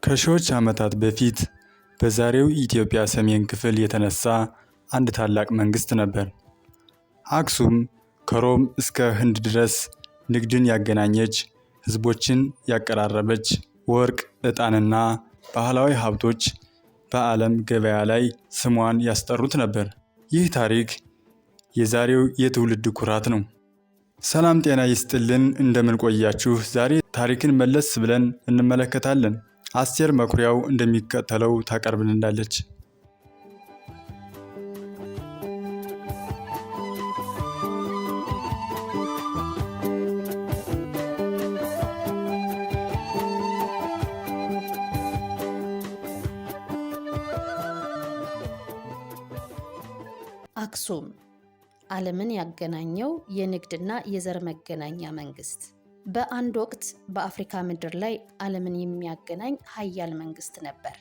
ከሺዎች ዓመታት በፊት በዛሬው ኢትዮጵያ ሰሜን ክፍል የተነሳ አንድ ታላቅ መንግስት ነበር። አክሱም ከሮም እስከ ህንድ ድረስ ንግድን ያገናኘች፣ ህዝቦችን ያቀራረበች፣ ወርቅ፣ ዕጣንና ባህላዊ ሀብቶች በዓለም ገበያ ላይ ስሟን ያስጠሩት ነበር። ይህ ታሪክ የዛሬው የትውልድ ኩራት ነው። ሰላም ጤና ይስጥልን፣ እንደምን ቆያችሁ? ዛሬ ታሪክን መለስ ብለን እንመለከታለን። አስቴር መኩሪያው እንደሚከተለው ታቀርብልናለች። አክሱም ዓለምን ያገናኘው የንግድና የዘር መገናኛ መንግስት። በአንድ ወቅት በአፍሪካ ምድር ላይ ዓለምን የሚያገናኝ ኃያል መንግስት ነበር።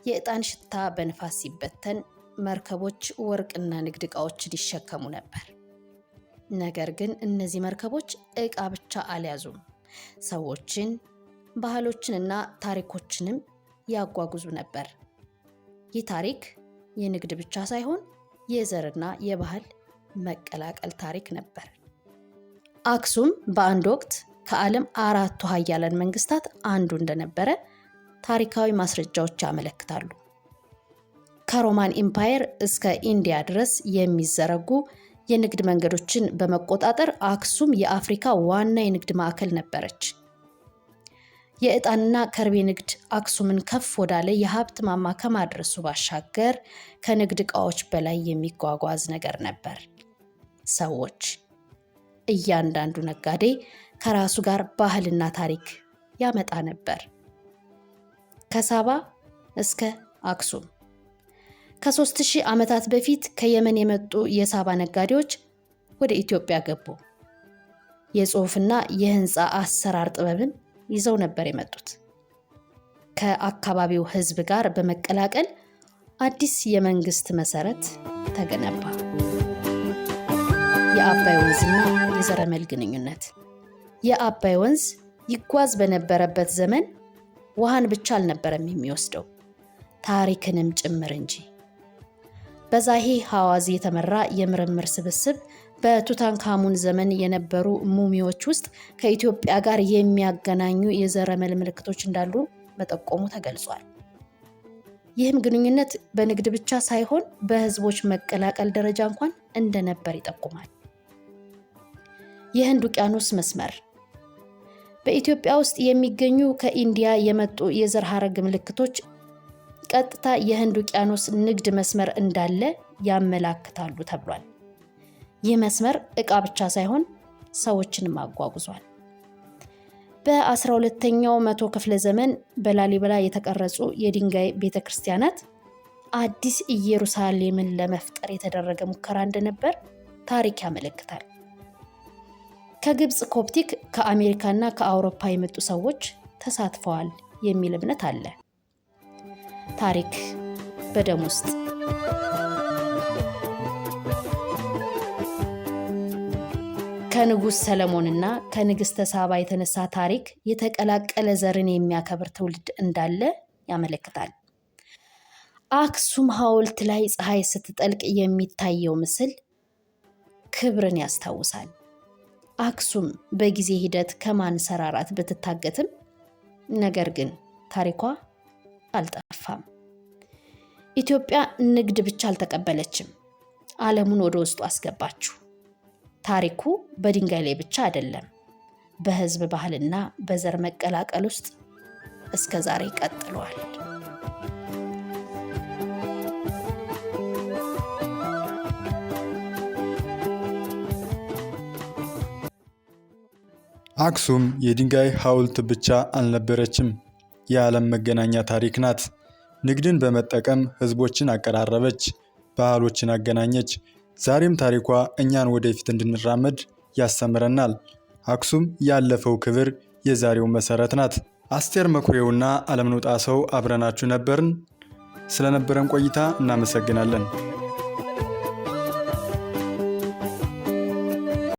የዕጣን ሽታ በንፋስ ሲበተን መርከቦች ወርቅና ንግድ ዕቃዎችን ይሸከሙ ነበር። ነገር ግን እነዚህ መርከቦች ዕቃ ብቻ አልያዙም፣ ሰዎችን፣ ባህሎችንና ታሪኮችንም ያጓጉዙ ነበር። ይህ ታሪክ የንግድ ብቻ ሳይሆን የዘርና የባህል መቀላቀል ታሪክ ነበር። አክሱም በአንድ ወቅት ከዓለም አራቱ ኃያላን መንግስታት አንዱ እንደነበረ ታሪካዊ ማስረጃዎች ያመለክታሉ። ከሮማን ኢምፓየር እስከ ኢንዲያ ድረስ የሚዘረጉ የንግድ መንገዶችን በመቆጣጠር አክሱም የአፍሪካ ዋና የንግድ ማዕከል ነበረች። የዕጣንና ከርቤ ንግድ አክሱምን ከፍ ወዳለ የሀብት ማማ ከማድረሱ ባሻገር ከንግድ ዕቃዎች በላይ የሚጓጓዝ ነገር ነበር። ሰዎች፣ እያንዳንዱ ነጋዴ ከራሱ ጋር ባህልና ታሪክ ያመጣ ነበር። ከሳባ እስከ አክሱም ከ3000 ዓመታት በፊት ከየመን የመጡ የሳባ ነጋዴዎች ወደ ኢትዮጵያ ገቡ። የጽሑፍና የህንፃ አሰራር ጥበብን ይዘው ነበር የመጡት። ከአካባቢው ህዝብ ጋር በመቀላቀል አዲስ የመንግስት መሰረት ተገነባ። የአባይ ወንዝና የዘረመል ግንኙነት። የአባይ ወንዝ ይጓዝ በነበረበት ዘመን ውሃን ብቻ አልነበረም የሚወስደው፣ ታሪክንም ጭምር እንጂ። በዛሂ ሐዋዚ የተመራ የምርምር ስብስብ በቱታንካሙን ዘመን የነበሩ ሙሚዎች ውስጥ ከኢትዮጵያ ጋር የሚያገናኙ የዘረመል ምልክቶች እንዳሉ መጠቆሙ ተገልጿል። ይህም ግንኙነት በንግድ ብቻ ሳይሆን በህዝቦች መቀላቀል ደረጃ እንኳን እንደነበር ይጠቁማል። የህንድ ውቅያኖስ መስመር። በኢትዮጵያ ውስጥ የሚገኙ ከኢንዲያ የመጡ የዘር ሐረግ ምልክቶች ቀጥታ የህንድ ውቅያኖስ ንግድ መስመር እንዳለ ያመላክታሉ ተብሏል። ይህ መስመር ዕቃ ብቻ ሳይሆን ሰዎችንም አጓጉዟል። በ12ኛው መቶ ክፍለ ዘመን በላሊበላ የተቀረጹ የድንጋይ ቤተክርስቲያናት አዲስ ኢየሩሳሌምን ለመፍጠር የተደረገ ሙከራ እንደነበር ታሪክ ያመለክታል። ከግብፅ ኮፕቲክ፣ ከአሜሪካና ከአውሮፓ የመጡ ሰዎች ተሳትፈዋል የሚል እምነት አለ። ታሪክ በደም ውስጥ። ከንጉሥ ሰለሞንና ከንግሥተ ሳባ የተነሳ ታሪክ የተቀላቀለ ዘርን የሚያከብር ትውልድ እንዳለ ያመለክታል። አክሱም ሐውልት ላይ ፀሐይ ስትጠልቅ የሚታየው ምስል ክብርን ያስታውሳል። አክሱም በጊዜ ሂደት ከማንሰራራት ብትታገትም ነገር ግን ታሪኳ አልጠፋም። ኢትዮጵያ ንግድ ብቻ አልተቀበለችም፣ ዓለሙን ወደ ውስጡ አስገባችው። ታሪኩ በድንጋይ ላይ ብቻ አይደለም፣ በህዝብ ባህልና በዘር መቀላቀል ውስጥ እስከ ዛሬ ቀጥሏል። አክሱም የድንጋይ ሐውልት ብቻ አልነበረችም፣ የዓለም መገናኛ ታሪክ ናት። ንግድን በመጠቀም ህዝቦችን አቀራረበች፣ ባህሎችን አገናኘች። ዛሬም ታሪኳ እኛን ወደፊት እንድንራመድ ያስተምረናል። አክሱም ያለፈው ክብር፣ የዛሬው መሰረት ናት። አስቴር መኩሪያውና አለምነው ጣሰው አብረናችሁ ነበርን። ስለነበረን ቆይታ እናመሰግናለን።